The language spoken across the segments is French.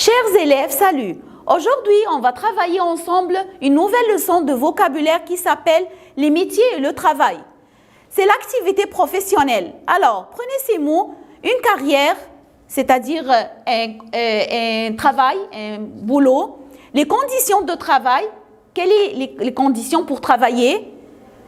Chers élèves, salut! Aujourd'hui, on va travailler ensemble une nouvelle leçon de vocabulaire qui s'appelle « Les métiers et le travail ». C'est l'activité professionnelle. Alors, prenez ces mots, une carrière, c'est-à-dire un travail, un boulot, les conditions de travail, quelles sont les conditions pour travailler,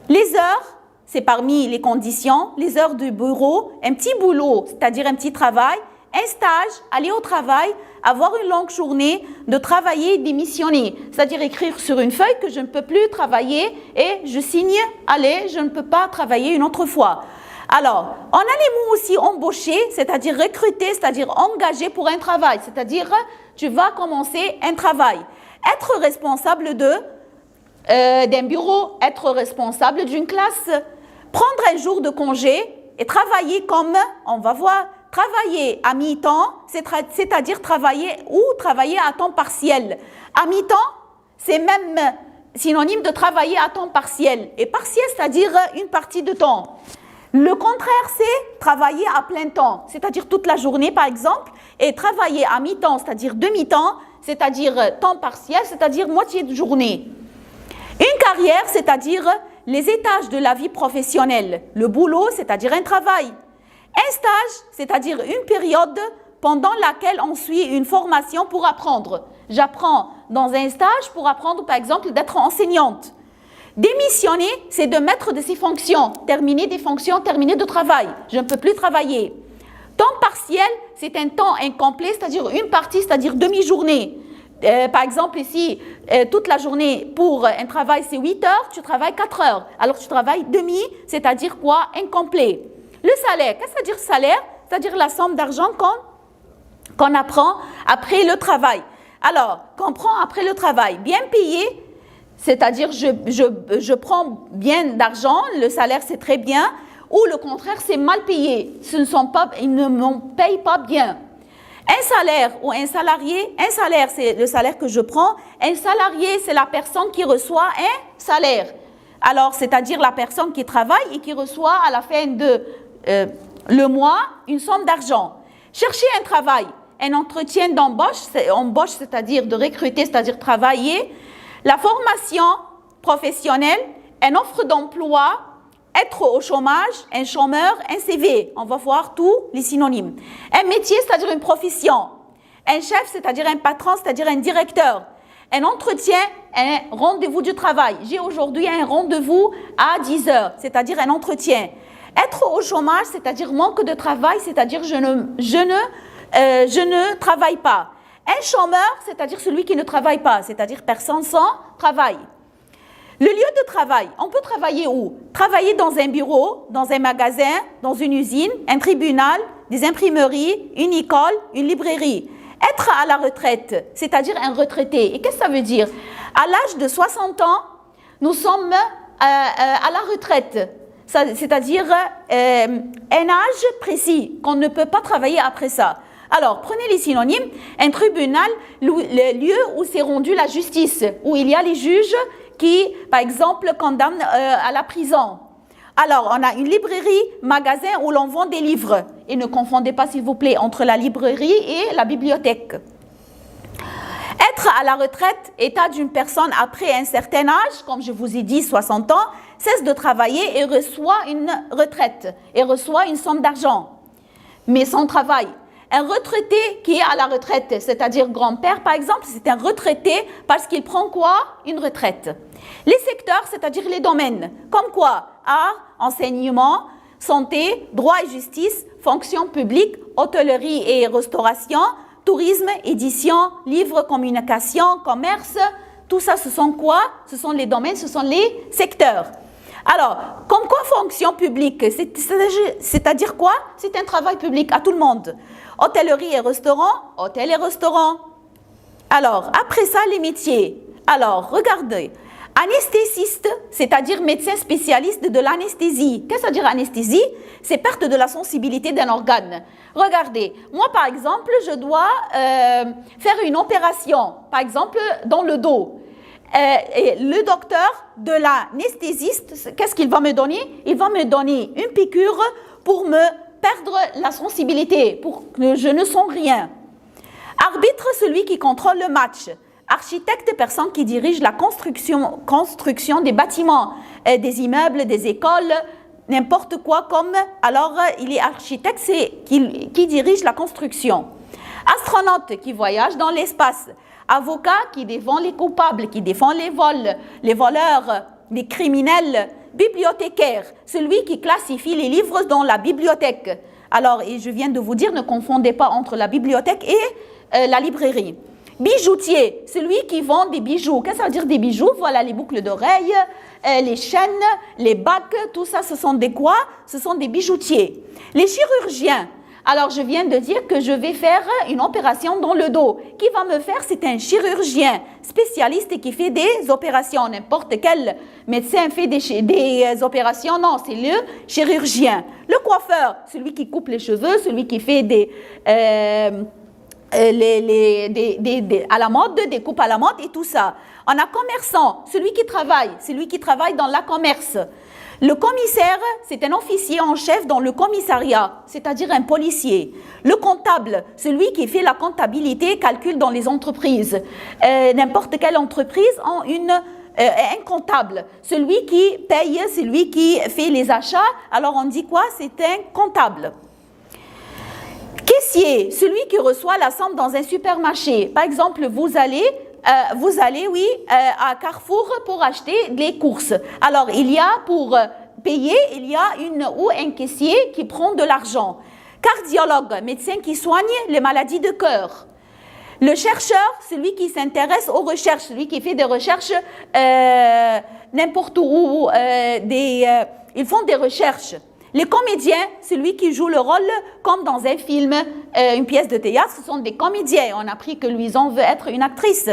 les heures, c'est parmi les conditions, les heures de bureau, un petit boulot, c'est-à-dire un petit travail, un stage, aller au travail, avoir une longue journée, de travailler et démissionner, c'est-à-dire écrire sur une feuille que je ne peux plus travailler et je signe, allez, je ne peux pas travailler une autre fois. Alors, on a les mots aussi embaucher, c'est-à-dire recruter, c'est-à-dire engager pour un travail, c'est-à-dire tu vas commencer un travail. Être responsable d'un bureau, être responsable d'une classe, prendre un jour de congé et travailler comme, on va voir, travailler à mi-temps, c'est-à-dire travailler ou travailler à temps partiel. À mi-temps, c'est même synonyme de travailler à temps partiel. Et partiel, c'est-à-dire une partie de temps. Le contraire, c'est travailler à plein temps, c'est-à-dire toute la journée, par exemple, et travailler à mi-temps, c'est-à-dire demi-temps, c'est-à-dire temps partiel, c'est-à-dire moitié de journée. Une carrière, c'est-à-dire les étages de la vie professionnelle. Le boulot, c'est-à-dire un travail. Un stage, c'est-à-dire une période pendant laquelle on suit une formation pour apprendre. J'apprends dans un stage pour apprendre, par exemple, d'être enseignante. Démissionner, c'est de mettre de ses fonctions, terminer des fonctions, terminer de travail. Je ne peux plus travailler. Temps partiel, c'est un temps incomplet, c'est-à-dire une partie, c'est-à-dire demi-journée. Par exemple, ici, toute la journée pour un travail, c'est 8 heures, tu travailles 4 heures. Alors, tu travailles demi, c'est-à-dire quoi? Incomplet. Le salaire, qu'est-ce que ça veut dire salaire? C'est-à-dire la somme d'argent qu'on apprend après le travail. Alors, qu'on prend après le travail, bien payé, c'est-à-dire je prends bien d'argent, le salaire c'est très bien, ou le contraire c'est mal payé, ils ne me payent pas bien. Un salaire ou un salarié, un salaire c'est le salaire que je prends, un salarié c'est la personne qui reçoit un salaire. Alors, c'est-à-dire la personne qui travaille et qui reçoit à la fin de le mois une somme d'argent. Chercher un travail, un entretien d'embauche, embauche c'est-à-dire de recruter, c'est-à-dire travailler. La formation professionnelle, une offre d'emploi, être au chômage, un chômeur, un CV. On va voir tous les synonymes. Un métier, c'est-à-dire une profession. Un chef, c'est-à-dire un patron, c'est-à-dire un directeur. Un entretien, un rendez-vous du travail. J'ai aujourd'hui un rendez-vous à 10 heures, c'est-à-dire un entretien. Être au chômage, c'est-à-dire manque de travail, c'est-à-dire je ne travaille pas. Un chômeur, c'est-à-dire celui qui ne travaille pas, c'est-à-dire personne sans travail. Le lieu de travail, on peut travailler où? Travailler dans un bureau, dans un magasin, dans une usine, un tribunal, des imprimeries, une école, une librairie. Être à la retraite, c'est-à-dire un retraité. Et qu'est-ce que ça veut dire? À l'âge de 60 ans, nous sommes à la retraite, c'est-à-dire un âge précis, qu'on ne peut pas travailler après ça. Alors, prenez les synonymes. Un tribunal, le lieu où s'est rendue la justice, où il y a les juges qui, par exemple, condamnent à la prison. Alors, on a une librairie, magasin où l'on vend des livres. Et ne confondez pas, s'il vous plaît, entre la librairie et la bibliothèque. Être à la retraite, état d'une personne après un certain âge, comme je vous ai dit, 60 ans, cesse de travailler et reçoit une retraite, et reçoit une somme d'argent, mais sans travail. Un retraité qui est à la retraite, c'est-à-dire grand-père par exemple, c'est un retraité parce qu'il prend quoi? Une retraite. Les secteurs, c'est-à-dire les domaines, comme quoi? Art, enseignement, santé, droit et justice, fonction publique, hôtellerie et restauration, tourisme, édition, livre, communication, commerce, tout ça ce sont quoi? Ce sont les domaines, ce sont les secteurs. Alors, comme quoi fonction publique? C'est-à-dire quoi? C'est un travail public à tout le monde. Hôtellerie et restaurant, hôtel et restaurant. Alors, après ça, les métiers. Alors, regardez. Anesthésiste, c'est-à-dire médecin spécialiste de l'anesthésie. Qu'est-ce que ça veut dire anesthésie? C'est perte de la sensibilité d'un organe. Regardez, moi par exemple, je dois faire une opération, par exemple dans le dos. Et le docteur de l'anesthésiste, qu'est-ce qu'il va me donner? Il va me donner une piqûre pour me perdre la sensibilité, pour que je ne sens rien. Arbitre, celui qui contrôle le match. Architecte, personne qui dirige la construction des bâtiments, des immeubles, des écoles, n'importe quoi comme. Alors, il est architecte, c'est qui dirige la construction. Astronaute, qui voyage dans l'espace. Avocat, qui défend les coupables, qui défend les voleurs, les criminels. Bibliothécaire, celui qui classifie les livres dans la bibliothèque. Alors, et je viens de vous dire, ne confondez pas entre la bibliothèque et la librairie. Bijoutier, celui qui vend des bijoux. Qu'est-ce que ça veut dire des bijoux? Voilà, les boucles d'oreilles, les chaînes, les bagues, tout ça, ce sont des quoi? Ce sont des bijoutiers. Les chirurgiens. Alors, je viens de dire que je vais faire une opération dans le dos. Qui va me faire? C'est un chirurgien spécialiste qui fait des opérations. N'importe quel médecin fait des opérations. Non, c'est le chirurgien. Le coiffeur, celui qui coupe les cheveux, celui qui fait à la mode, des coupes à la mode et tout ça. On a commerçant, celui qui travaille dans la commerce. Le commissaire, c'est un officier en chef dans le commissariat, c'est-à-dire un policier. Le comptable, celui qui fait la comptabilité, calcule dans les entreprises. N'importe quelle entreprise a un comptable. Celui qui paye, celui qui fait les achats, alors on dit quoi? C'est un comptable. Caissier, celui qui reçoit la somme dans un supermarché. Par exemple, vous allez à Carrefour pour acheter des courses. Alors, il y a pour payer, il y a un caissier qui prend de l'argent. Cardiologue, médecin qui soigne les maladies de cœur. Le chercheur, celui qui s'intéresse aux recherches, celui qui fait des recherches n'importe où, ils font des recherches. Les comédiens, celui qui joue le rôle comme dans un film, une pièce de théâtre, ce sont des comédiens. On a appris que Louison veut être une actrice,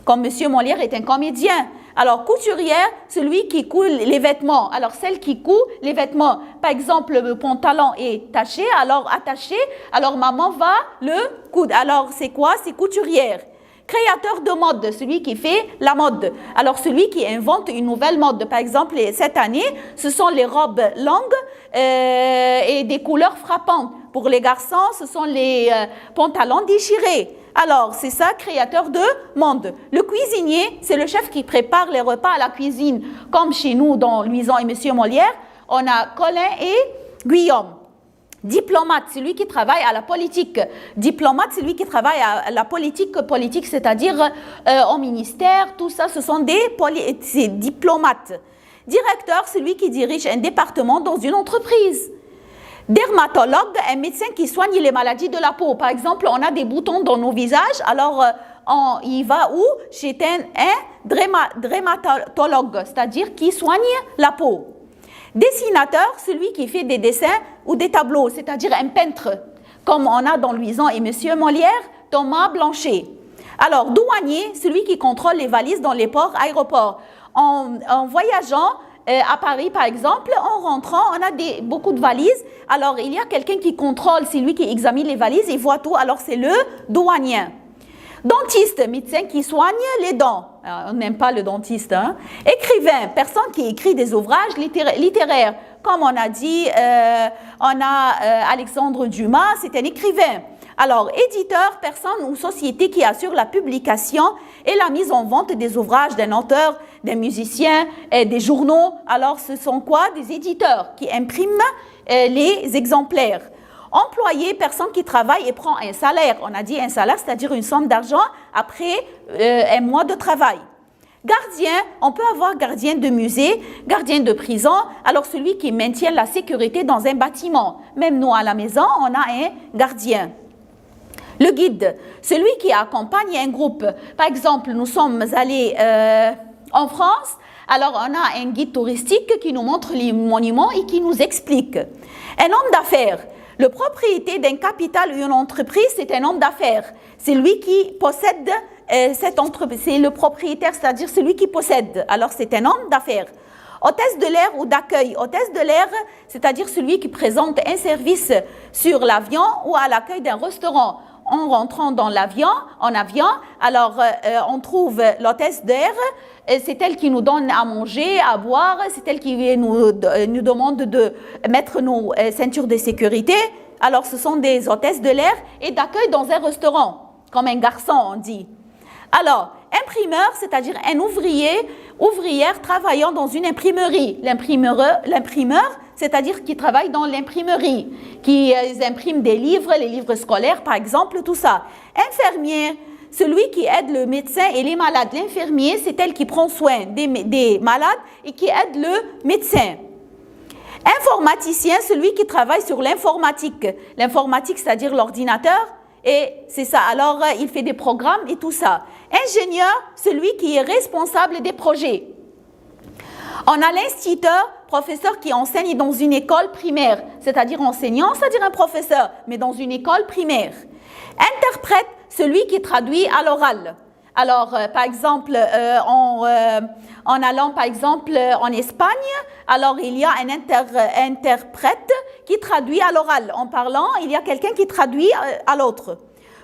comme Monsieur Molière est un comédien. Alors, couturière, celui qui coud les vêtements. Alors, celle qui coud les vêtements. Par exemple, le pantalon est taché, alors attaché, alors maman va le coudre. Alors, c'est quoi? C'est couturière. Créateur de mode, celui qui fait la mode. Alors, celui qui invente une nouvelle mode. Par exemple, cette année, ce sont les robes longues et des couleurs frappantes. Pour les garçons, ce sont les pantalons déchirés. Alors, c'est ça, créateur de mode. Le cuisinier, c'est le chef qui prépare les repas à la cuisine. Comme chez nous, dans Louison et Monsieur Molière, on a Colin et Guillaume. Diplomate, c'est lui qui travaille à la politique. Diplomate, c'est lui qui travaille à la politique, c'est-à-dire au ministère, tout ça, ce sont des diplomates. Directeur, c'est lui qui dirige un département dans une entreprise. Dermatologue, un médecin qui soigne les maladies de la peau. Par exemple, on a des boutons dans nos visages, alors il va où? Chez un dermatologue, c'est-à-dire qui soigne la peau. Dessinateur, celui qui fait des dessins ou des tableaux, c'est-à-dire un peintre, comme on a dans Louison et Monsieur Molière, Thomas Blanchet. Alors, douanier, celui qui contrôle les valises dans les ports, aéroports. En voyageant à Paris, par exemple, en rentrant, on a beaucoup de valises. Alors, il y a quelqu'un qui contrôle, c'est lui qui examine les valises et voit tout. Alors, c'est le douanier. Dentiste, médecin qui soigne les dents. Alors, on n'aime pas le dentiste. Hein? Écrivain, personne qui écrit des ouvrages littéraires. Comme on a dit, on a Alexandre Dumas, c'est un écrivain. Alors, éditeur, personne ou société qui assure la publication et la mise en vente des ouvrages d'un auteur, d'un musicien, des journaux. Alors, ce sont quoi? Des éditeurs qui impriment les exemplaires. Employé, personne qui travaille et prend un salaire. On a dit un salaire, c'est-à-dire une somme d'argent après un mois de travail. Gardien, on peut avoir gardien de musée, gardien de prison, alors celui qui maintient la sécurité dans un bâtiment. Même nous, à la maison, on a un gardien. Le guide, celui qui accompagne un groupe. Par exemple, nous sommes allés en France, alors on a un guide touristique qui nous montre les monuments et qui nous explique. Un homme d'affaires. Le propriétaire d'un capital ou une entreprise, c'est un homme d'affaires. C'est lui qui possède cette entreprise. C'est le propriétaire, c'est-à-dire celui qui possède. Alors, c'est un homme d'affaires. Hôtesse de l'air ou d'accueil. Hôtesse de l'air, c'est-à-dire celui qui présente un service sur l'avion ou à l'accueil d'un restaurant. En rentrant dans l'avion, alors on trouve l'hôtesse d'air, c'est elle qui nous donne à manger, à boire, c'est elle qui nous demande de mettre nos ceintures de sécurité. Alors ce sont des hôtesses de l'air et d'accueil dans un restaurant. comme un garçon, on dit. Alors, imprimeur, c'est-à-dire un ouvrière travaillant dans une imprimerie. L'imprimeur, c'est-à-dire qui travaille dans l'imprimerie, qui imprime des livres, les livres scolaires, par exemple, tout ça. Infirmier, celui qui aide le médecin et les malades. L'infirmier, c'est elle qui prend soin des malades et qui aide le médecin. Informaticien, celui qui travaille sur l'informatique. L'informatique, c'est-à-dire l'ordinateur, et c'est ça. Alors, il fait des programmes et tout ça. Ingénieur, celui qui est responsable des projets. On a l'instituteur, professeur qui enseigne dans une école primaire, c'est-à-dire enseignant, c'est-à-dire un professeur, mais dans une école primaire. Interprète, celui qui traduit à l'oral. Alors, par exemple, en allant, par exemple, en Espagne, alors il y a un interprète qui traduit à l'oral. En parlant, il y a quelqu'un qui traduit à l'autre.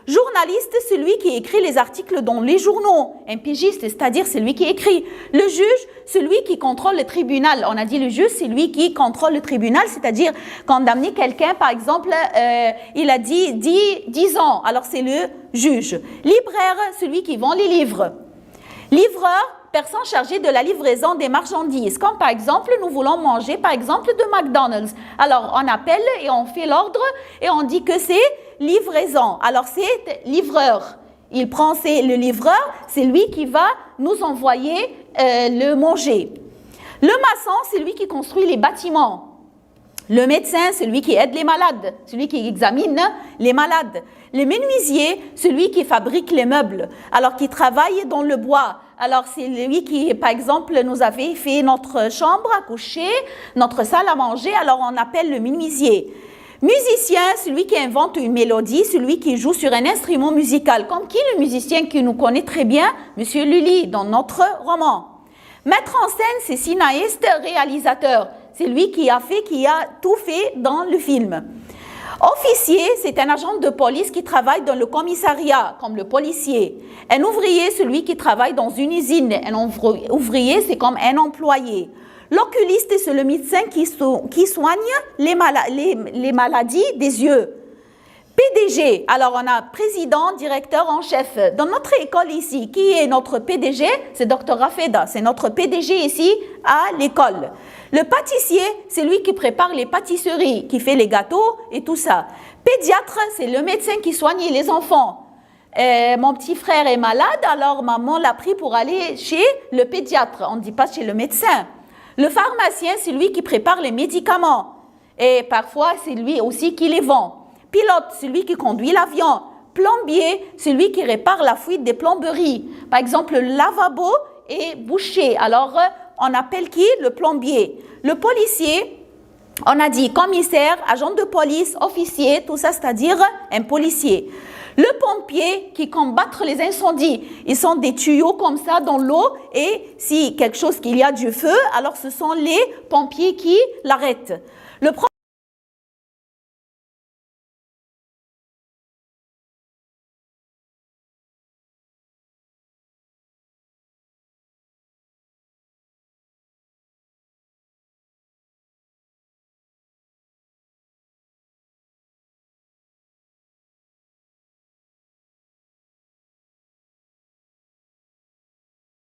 Journaliste, celui qui écrit les articles dans les journaux. Un pigiste, c'est-à-dire celui qui écrit. Le juge, celui qui contrôle le tribunal. On a dit le juge, c'est lui qui contrôle le tribunal, c'est-à-dire condamner quelqu'un, par exemple, il a dit 10 ans, alors c'est le juge. Libraire, celui qui vend les livres. Livreur, personne chargée de la livraison des marchandises. Comme par exemple, nous voulons manger, par exemple, de McDonald's. Alors, on appelle et on fait l'ordre et on dit que c'est livraison. Alors, c'est livreur. Il prend le livreur, c'est lui qui va nous envoyer le manger. Le maçon, c'est lui qui construit les bâtiments. Le médecin, celui qui aide les malades, celui qui examine les malades. Le menuisier, celui qui fabrique les meubles, alors qui travaille dans le bois. Alors, c'est lui qui, par exemple, nous avait fait notre chambre à coucher, notre salle à manger, alors on appelle le menuisier. Musicien, celui qui invente une mélodie, celui qui joue sur un instrument musical. Comme qui le musicien que nous connaît très bien, Monsieur Lully, dans notre roman. Mettre en scène, c'est cinéaste, réalisateur. C'est lui qui a tout fait dans le film. Officier, c'est un agent de police qui travaille dans le commissariat, comme le policier. Un ouvrier, celui qui travaille dans une usine. Un ouvrier, c'est comme un employé. L'oculiste, c'est le médecin qui soigne les maladies des yeux. PDG, alors on a président, directeur en chef. Dans notre école ici, qui est notre PDG? C'est Dr Rafeda, c'est notre PDG ici à l'école. Le pâtissier, c'est lui qui prépare les pâtisseries, qui fait les gâteaux et tout ça. Pédiatre, c'est le médecin qui soigne les enfants. Mon petit frère est malade, alors maman l'a pris pour aller chez le pédiatre. On ne dit pas chez le médecin. Le pharmacien, c'est lui qui prépare les médicaments. Et parfois, c'est lui aussi qui les vend. Pilote, c'est lui qui conduit l'avion. Plombier, c'est lui qui répare la fuite des plomberies. Par exemple, le lavabo est bouché. Alors, on appelle qui? Le plombier. Le policier, on a dit commissaire, agent de police, officier, tout ça, c'est-à-dire un policier. Le pompier qui combat les incendies. Ils sont des tuyaux comme ça dans l'eau et si quelque chose qu'il y a du feu, alors ce sont les pompiers qui l'arrêtent. Le